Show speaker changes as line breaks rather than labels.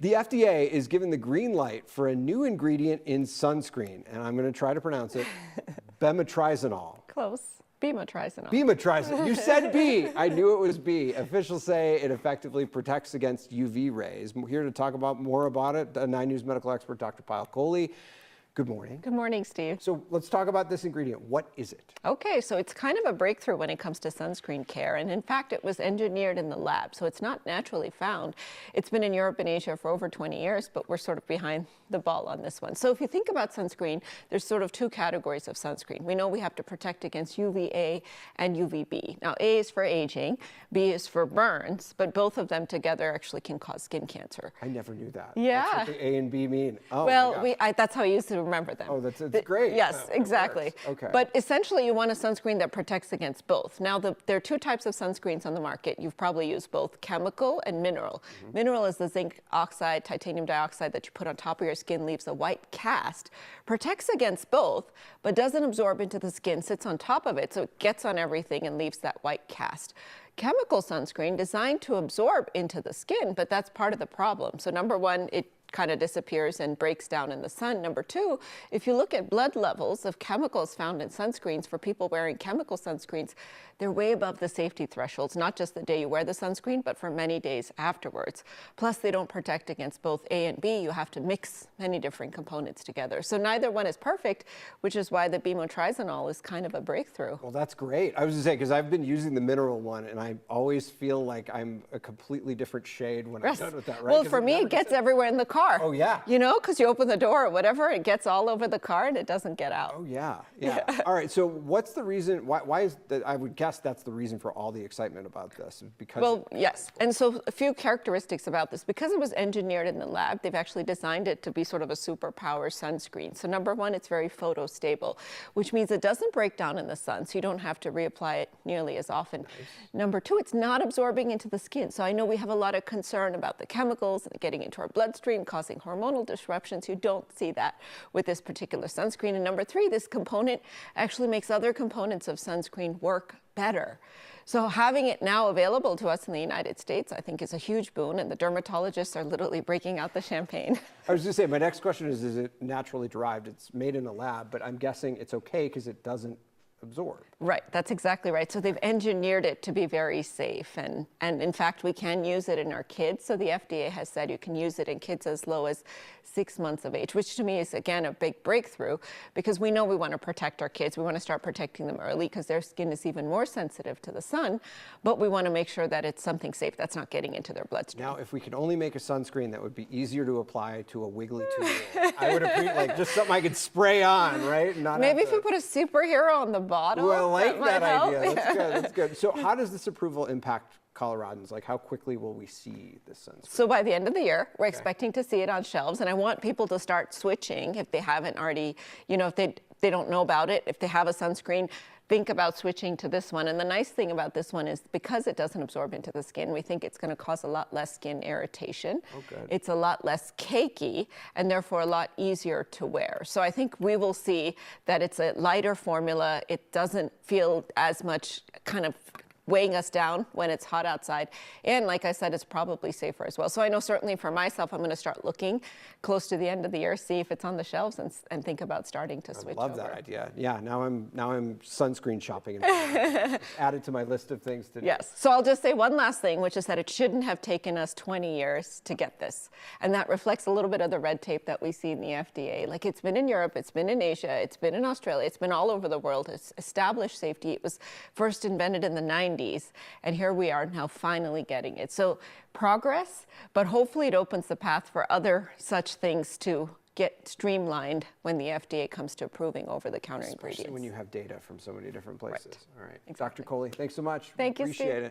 The FDA is giving the green light for a new ingredient in sunscreen, and I'm going to try to pronounce it, bemetrizanol.
Close. Bemetrizanol.
Bemetrizanol. You said B. I knew it was B. Officials say it effectively protects against UV rays. I'm here to talk more about it, 9 News medical expert Dr. Payal Kohli. Good morning.
Good morning, Steve.
So let's talk about this ingredient. What is it?
Okay, so it's kind of a breakthrough when it comes to sunscreen care. And in fact, it was engineered in the lab, so it's not naturally found. It's been in Europe and Asia for over 20 years, but we're sort of behind the ball on this one. So if you think about sunscreen, there's sort of two categories of sunscreen. We know we have to protect against UVA and UVB. Now, A is for aging, B is for burns, but both of them together actually can cause skin cancer.
I never knew that.
Yeah.
That's what the A and B mean. Oh,
well, that's how I used to remember them.
Oh, that's great.
Yes, exactly.
Okay.
But essentially, you want a sunscreen that protects against both. Now, there are two types of sunscreens on the market. You've probably used both chemical and mineral. Mineral is the zinc oxide, titanium dioxide that you put on top of your skin, leaves a white cast, protects against both, but doesn't absorb into the skin, sits on top of it, so it gets on everything and leaves that white cast. Chemical sunscreen designed to absorb into the skin, but that's part of the problem. So number one, it kind of disappears and breaks down in the sun. Number two, if you look at blood levels of chemicals found in sunscreens for people wearing chemical sunscreens, they're way above the safety thresholds, not just the day you wear the sunscreen, but for many days afterwards. Plus, they don't protect against both A and B. You have to mix many different components together. So neither one is perfect, which is why the bemetrizanol is kind of a breakthrough.
Well, that's great. I was going to say, because I've been using the mineral one, and I always feel like I'm a completely different shade when I'm done with that, right?
Well, for me, it gets everywhere in the car.
Oh, yeah.
You know, because you open the door or whatever, it gets all over the car and it doesn't get out.
Oh, yeah. Yeah. All right. So what's the reason? Why is that? I would guess that's the reason for all the excitement about this. Because
well, yes. And so a few characteristics about this. Because it was engineered in the lab, they've actually designed it to be sort of a superpower sunscreen. So number one, it's very photostable, which means it doesn't break down in the sun, so you don't have to reapply it nearly as often. Nice. Number two, it's not absorbing into the skin. So I know we have a lot of concern about the chemicals getting into our bloodstream, causing hormonal disruptions. You don't see that with this particular sunscreen. And number three, this component actually makes other components of sunscreen work better. So having it now available to us in the United States, I think, is a huge boon, and the dermatologists are literally breaking out the champagne.
I was going to say, my next question is it naturally derived? It's made in a lab, but I'm guessing it's okay because it doesn't absorb.
Right, that's exactly right. So they've engineered it to be very safe, and in fact, we can use it in our kids. So the FDA has said you can use it in kids as low as 6 months of age, which to me is, again, a big breakthrough, because we know we want to protect our kids. We want to start protecting them early because their skin is even more sensitive to the sun, but we want to make sure that it's something safe that's not getting into their bloodstream.
Now, if we could only make a sunscreen that would be easier to apply to a wiggly 2-year-old, I would appreciate, like, just something I could spray on, right?
Maybe if you put a superhero on the bottom.
Well, I like that idea.
Help.
That's good. That's good. So how does this approval impact Coloradans? Like, how quickly will we see this sunscreen?
So by the end of the year, we're expecting to see it on shelves, and I want people to start switching if they haven't already, you know, if they don't know about it. If they have a sunscreen, think about switching to this one. And the nice thing about this one is because it doesn't absorb into the skin, we think it's going to cause a lot less skin irritation.
Oh, good.
It's a lot less cakey and therefore a lot easier to wear. So I think we will see that it's a lighter formula. It doesn't feel as much kind of weighing us down when it's hot outside. And like I said, it's probably safer as well. So I know certainly for myself, I'm going to start looking close to the end of the year, see if it's on the shelves, and think about starting to switch over.
I love that idea. Yeah, now I'm sunscreen shopping. And add it to my list of things to do.
Yes. So I'll just say one last thing, which is that it shouldn't have taken us 20 years to get this. And that reflects a little bit of the red tape that we see in the FDA. Like, it's been in Europe, it's been in Asia, it's been in Australia, it's been all over the world. It's established safety. It was first invented in the 90s. And here we are now finally getting it. So progress, but hopefully it opens the path for other such things to get streamlined when the FDA comes to approving over-the-counter ingredients.
Especially when you have data from so many different places.
Right.
All right.
Exactly.
Dr. Kohli, thanks so much.
Thank you,
Appreciate
Steve.
it.